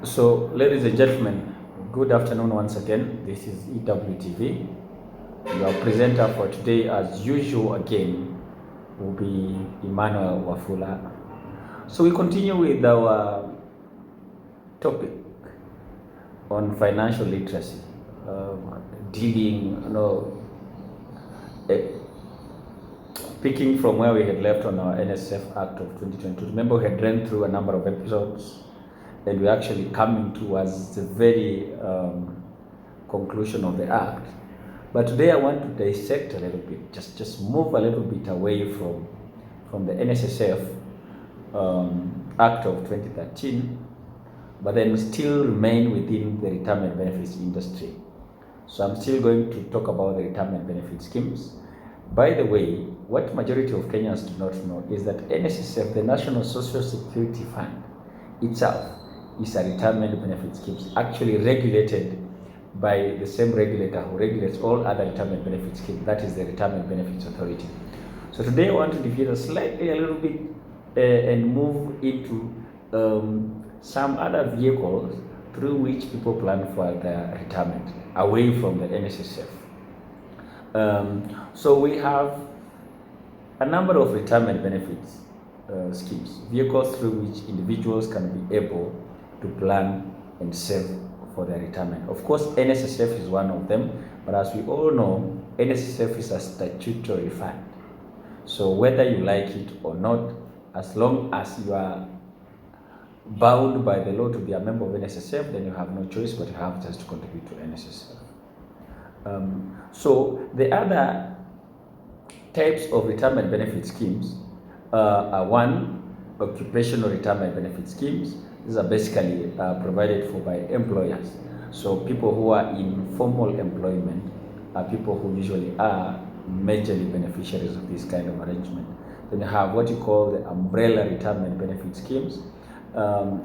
So, ladies and gentlemen, good afternoon once again. This is EWTV. Your presenter for today, as usual, again, will be Emmanuel Wafula. So, we continue with our topic on financial literacy, dealing, eh, picking from where we had left on our NSF Act of 2022. Remember, we had ran through a number of episodes and we're actually coming towards the very conclusion of the act. But today I want to dissect a little bit, just move a little bit away from the NSSF Act of 2013, but then still remain within the retirement benefits industry. So I'm still going to talk about the retirement benefit schemes. By the way, what majority of Kenyans do not know is that NSSF, the National Social Security Fund itself, is a retirement benefit schemes actually regulated by the same regulator who regulates all other retirement benefit schemes, that is the Retirement Benefits Authority. So today I want to deviate a little bit and move into some other vehicles through which people plan for their retirement away from the NSSF. So we have a number of retirement benefits schemes, vehicles through which individuals can be able to plan and save for their retirement. Of course, NSSF is one of them, but as we all know, NSSF is a statutory fund. So whether you like it or not, as long as you are bound by the law to be a member of NSSF, then you have no choice but you have just to contribute to NSSF. So the other types of retirement benefit schemes are one, occupational retirement benefit schemes. These are basically provided for by employers. So people who are in formal employment are people who usually are majorly beneficiaries of this kind of arrangement. Then you have what you call the umbrella retirement benefit schemes.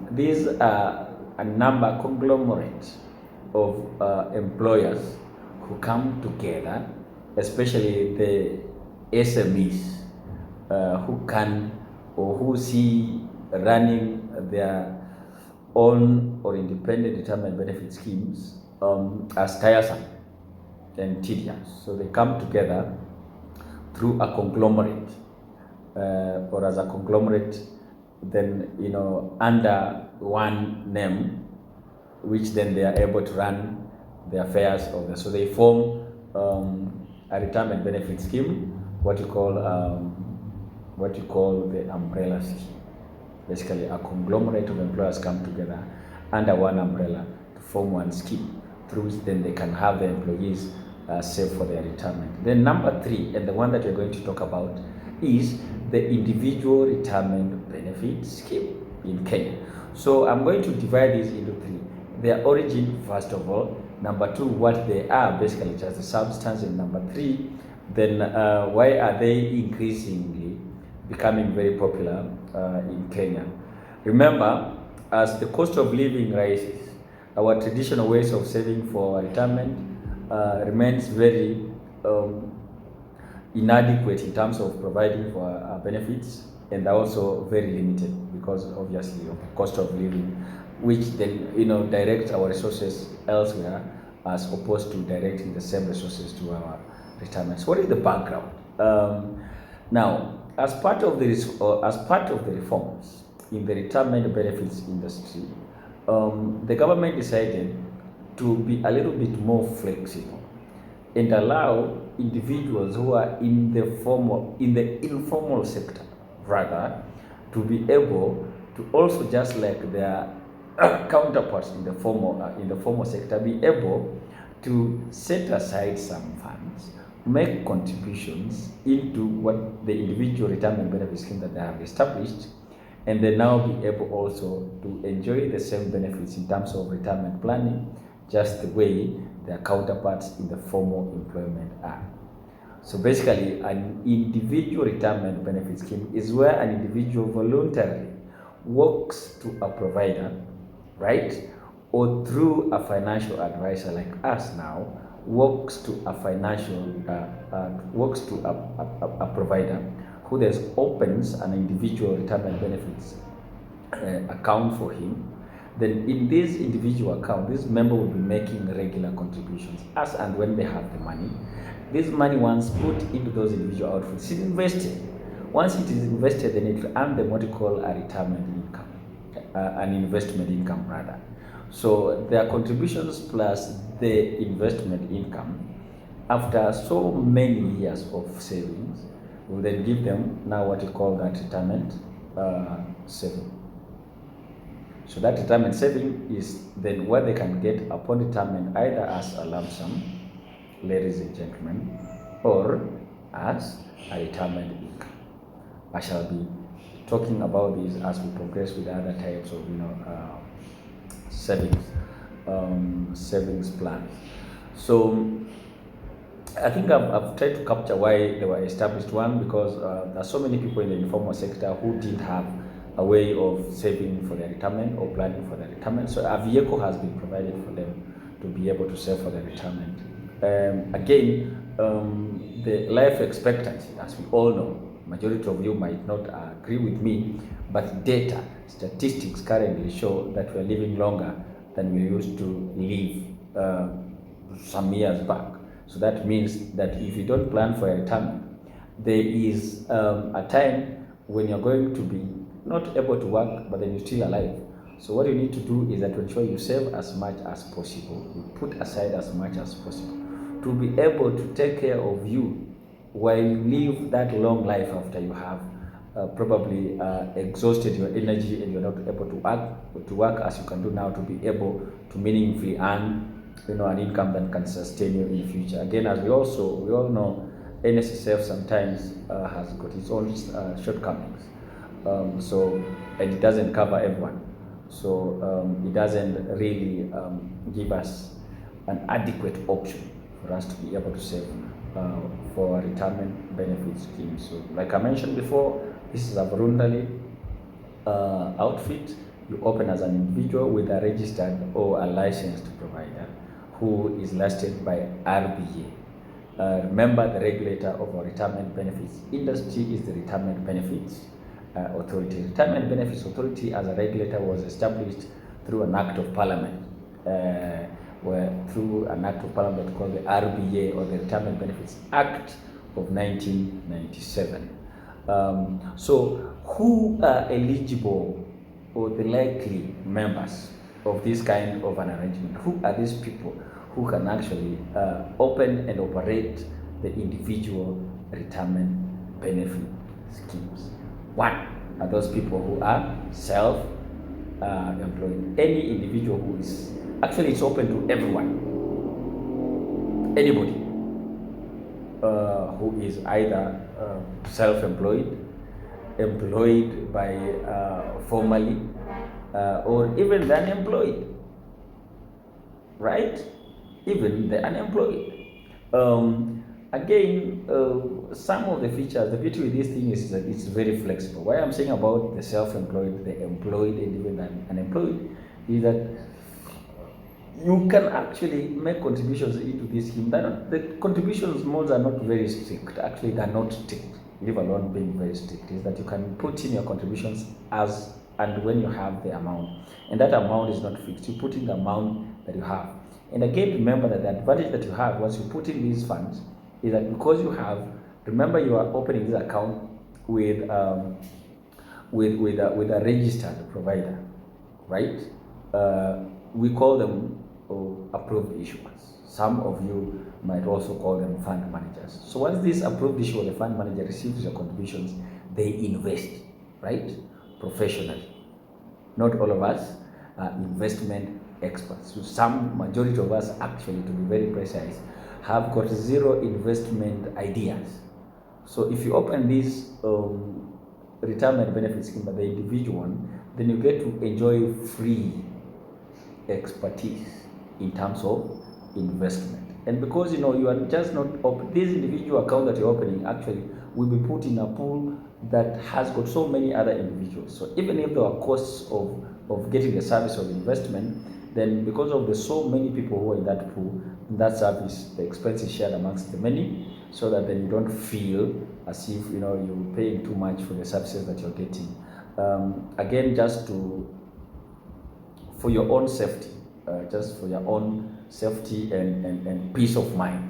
These are a number conglomerate of employers who come together, especially the SMEs who can or who see running their own or independent retirement benefit schemes as tiresome and tedious. So they come together through a conglomerate or as a conglomerate, then under one name, which then they are able to run the affairs of them. So they form a retirement benefit scheme, what you call the umbrella scheme. Basically, a conglomerate of employers come together under one umbrella to form one scheme, through which then they can have the employees save for their retirement. Then number 3, and the one that we're going to talk about, is the individual retirement benefit scheme in Kenya. So I'm going to divide these into 3. Their origin, first of all. Number 2, what they are, basically just the substance. And number 3, then why are they increasingly becoming very popular in Kenya? Remember, as the cost of living rises, our traditional ways of saving for retirement remains very inadequate in terms of providing for benefits, and also very limited because obviously of the cost of living, which then directs our resources elsewhere as opposed to directing the same resources to our retirement. So what is the background? Now, as part of the reforms in the retirement benefits industry, the government decided to be a little bit more flexible and allow individuals who are in the informal sector rather to be able to also, just like their counterparts in the formal sector, be able to set aside some funds, make contributions into what the individual retirement benefit scheme that they have established, and then now be able also to enjoy the same benefits in terms of retirement planning, just the way their counterparts in the formal employment are. So basically, an individual retirement benefit scheme is where an individual voluntarily works to a provider, right? Or through a financial advisor like us now, works to a provider who then opens an individual retirement benefits account for him, Then in this individual account, this member will be making regular contributions as and when they have the money. This money, once put into those individual outfits, is invested. Once it is invested, then it will earn them what you call a retirement income, an investment income rather. So their contributions plus the investment income, after so many years of savings, will then give them now what you call that retirement saving. So that retirement saving is then what they can get upon retirement, either as a lump sum, ladies and gentlemen, or as a retirement income. I shall be talking about this as we progress with other types of savings plans. So I think I've tried to capture why they were established. One, because there are so many people in the informal sector who didn't have a way of saving for their retirement or planning for their retirement. So a vehicle has been provided for them to be able to save for their retirement. The life expectancy, as we all know, majority of you might not agree with me, but data, statistics currently show that we're living longer than we used to live some years back. So that means that if you don't plan for your retirement, there is a time when you're going to be not able to work, but then you're still alive. So what you need to do is that to ensure you save as much as possible, you put aside as much as possible to be able to take care of you while you live that long life after you have probably exhausted your energy and you're not able to work as you can do now, to be able to meaningfully earn an income that can sustain you in the future. Again, as we all know, NSSF sometimes has got its own shortcomings. And it doesn't cover everyone. So it doesn't really give us an adequate option for us to be able to save for a retirement benefit scheme. So like I mentioned before, this is a voluntary outfit you open as an individual with a registered or a licensed provider who is listed by RBA. Remember, the regulator of our retirement benefits industry is the Retirement Benefits Authority. Retirement Benefits Authority as a regulator was established through an act of parliament, through an act of parliament called the RBA, or the Retirement Benefits Act of 1997. So who are eligible or the likely members of this kind of an arrangement? Who are these people who can actually open and operate the individual retirement benefit schemes? One are those people who are self-employed. Any individual who is, actually it's open to everyone, anybody who is either self-employed, employed by formally, or even the unemployed, right? Even the unemployed. Some of the features, the beauty with this thing is that it's very flexible. Why I'm saying about the self-employed, the employed, and even the unemployed is that you can actually make contributions into this scheme. The contributions modes are not very strict. Actually, they're not strict, leave alone being very strict. Is that you can put in your contributions as and when you have the amount, and that amount is not fixed. You put in the amount that you have. And again, remember that the advantage that you have once you put in these funds is that because you have, remember, you are opening this account with a registered provider, right? We call them approved issuers. Some of you might also call them fund managers. So once this approved issuer, the fund manager, receives your contributions, they invest, right? Professionally. Not all of us are investment experts. So majority of us, actually, to be very precise, have got zero investment ideas. So if you open this retirement benefit scheme by the individual one, then you get to enjoy free expertise in terms of investment. And because you are just not this individual account that you're opening actually will be put in a pool that has got so many other individuals. So even if there are costs of getting the service of investment, then because of the so many people who are in that pool, in that service, the expense is shared amongst the many, so that then you don't feel as if you're paying too much for the services that you're getting. Again, just to for your own safety, just for your own safety and peace of mind.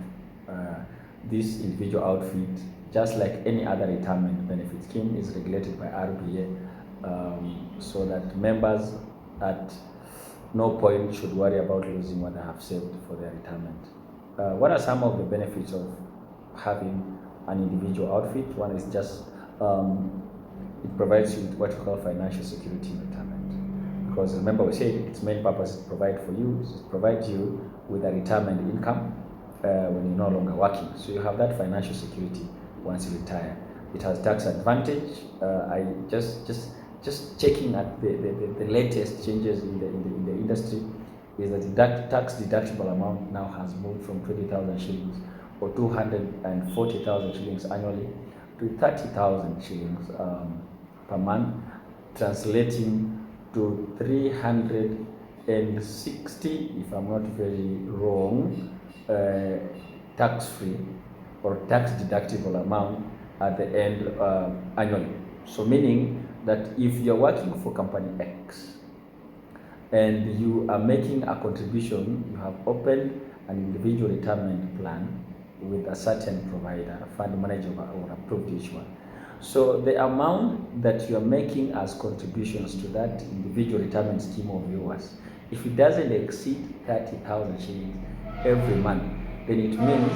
This individual outfit, just like any other retirement benefit scheme, is regulated by RBA, so that members at no point should worry about losing what they have saved for their retirement. What are some of the benefits of having an individual outfit? One is just it provides you with what you call financial security in retirement. Because remember, we said its main purpose is to provide for you, is to provide you with a retirement income when you're no longer working. So you have that financial security once you retire. It has tax advantage. I just checking at the latest changes in the industry is that the tax deductible amount now has moved from 20,000 shillings or 240,000 shillings annually to 30,000 shillings per month, translating to 360, if I'm not very wrong, tax-free or tax deductible amount at the end annually. So meaning that if you're working for company X and you are making a contribution, you have opened an individual retirement plan with a certain provider, fund manager or approved issuer. So the amount that you are making as contributions to that individual retirement scheme of yours, if it doesn't exceed 30,000 shillings every month, then it means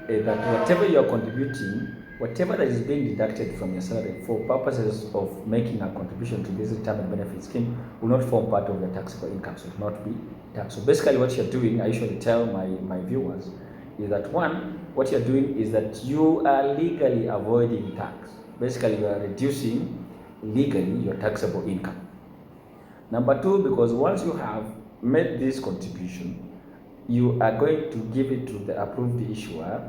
that whatever you are contributing, whatever that is being deducted from your salary for purposes of making a contribution to this retirement benefit scheme will not form part of your taxable income, so it will not be taxed. So basically what you're doing, I usually tell my viewers, is that one, what you're doing is that you are legally avoiding tax. Basically, you are reducing legally your taxable income. Number two, because once you have made this contribution, you are going to give it to the approved issuer,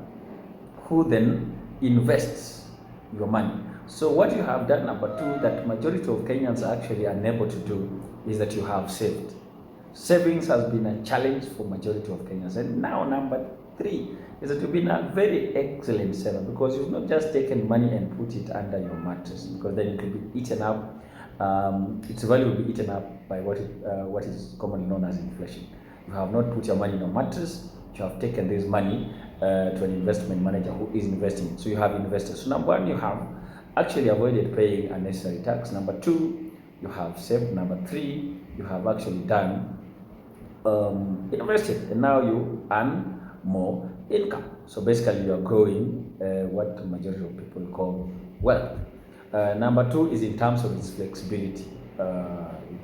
who then invests your money. So what you have done, number two, that majority of Kenyans are actually unable to do, is that you have saved. Savings has been a challenge for majority of Kenyans. And now number three is that you've been a very excellent saver, because you've not just taken money and put it under your mattress, because then it will be eaten up. Its value will be eaten up by what is commonly known as inflation. You have not put your money in a mattress. You have taken this money to an investment manager who is investing it. So you have invested. So number one, you have actually avoided paying unnecessary tax. Number two, you have saved. Number three, you have actually done invested, and now you earn more income. So basically you are growing what the majority of people call wealth. Number two is in terms of its flexibility.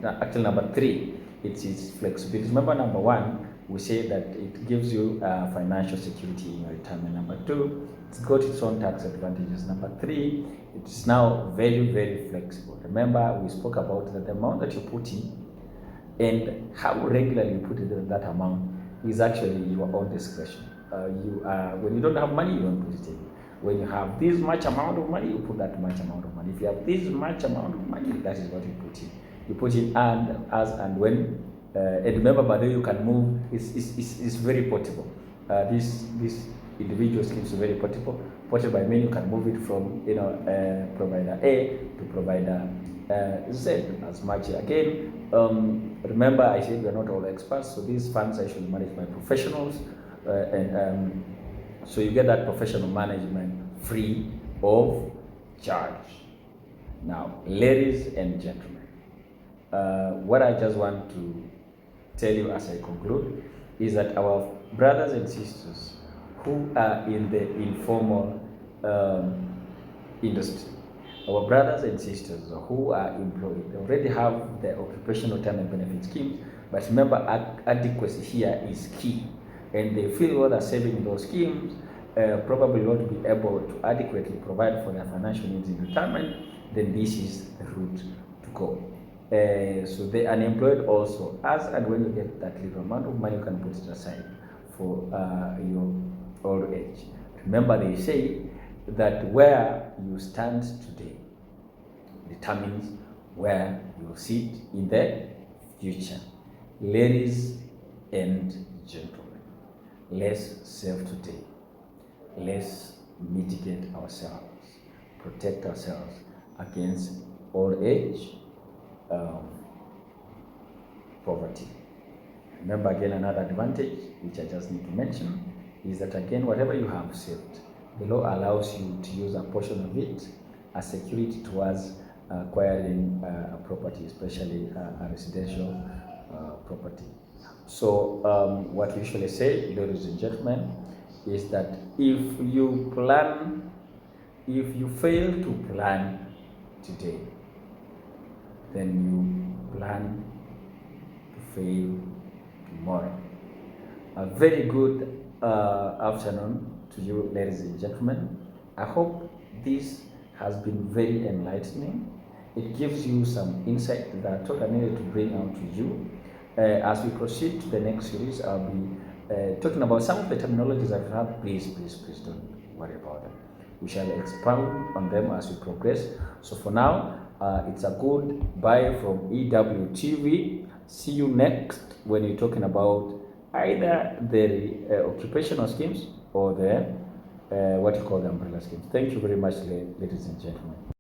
Actually number three, it's its flexibility. Remember number one, we say that it gives you financial security in your retirement. Number two, it's got its own tax advantages. Number three, it's now very, very flexible. Remember, we spoke about that the amount that you put in and how regularly you put in that amount is actually your own discretion. When you don't have money, you don't put it in. When you have this much amount of money, you put that much amount of money. If you have this much amount of money, that is what you put in. You put in and as and when. And remember, by the way, you can move. It's very portable. This individual scheme is very portable. Portable by meaning you can move it from provider A to provider Z as much. Again, remember I said we are not all experts, so these funds are usually managed by professionals, so you get that professional management free of charge. Now, ladies and gentlemen, what I just want to tell you as I conclude is that our brothers and sisters who are in the informal industry, our brothers and sisters who are employed, they already have the occupational retirement benefit schemes, but remember adequacy here is key, and they feel well that saving in those schemes probably won't be able to adequately provide for their financial needs in retirement, then this is the route to go. So the unemployed also, as and when you get that little amount of money, you can put it aside for your old age. Remember, they say that where you stand today determines where you will sit in the future. Ladies and gentlemen, let's save today. Let's mitigate ourselves, protect ourselves against old age, poverty. Remember again, another advantage which I just need to mention is that again, whatever you have saved, the law allows you to use a portion of it as security towards acquiring a property, especially a residential property. So what we usually say, ladies and gentlemen, is that if you fail to plan today, then you plan to fail tomorrow. A very good afternoon to you, ladies and gentlemen. I hope this has been very enlightening. It gives you some insight that I thought I needed to bring out to you. As we proceed to the next series, I'll be talking about some of the terminologies I've had. Please don't worry about them. We shall expound on them as we progress. So for now, it's a good bye from EWTV. See you next when you're talking about either the occupational schemes or the what you call the umbrella schemes. Thank you very much, ladies and gentlemen.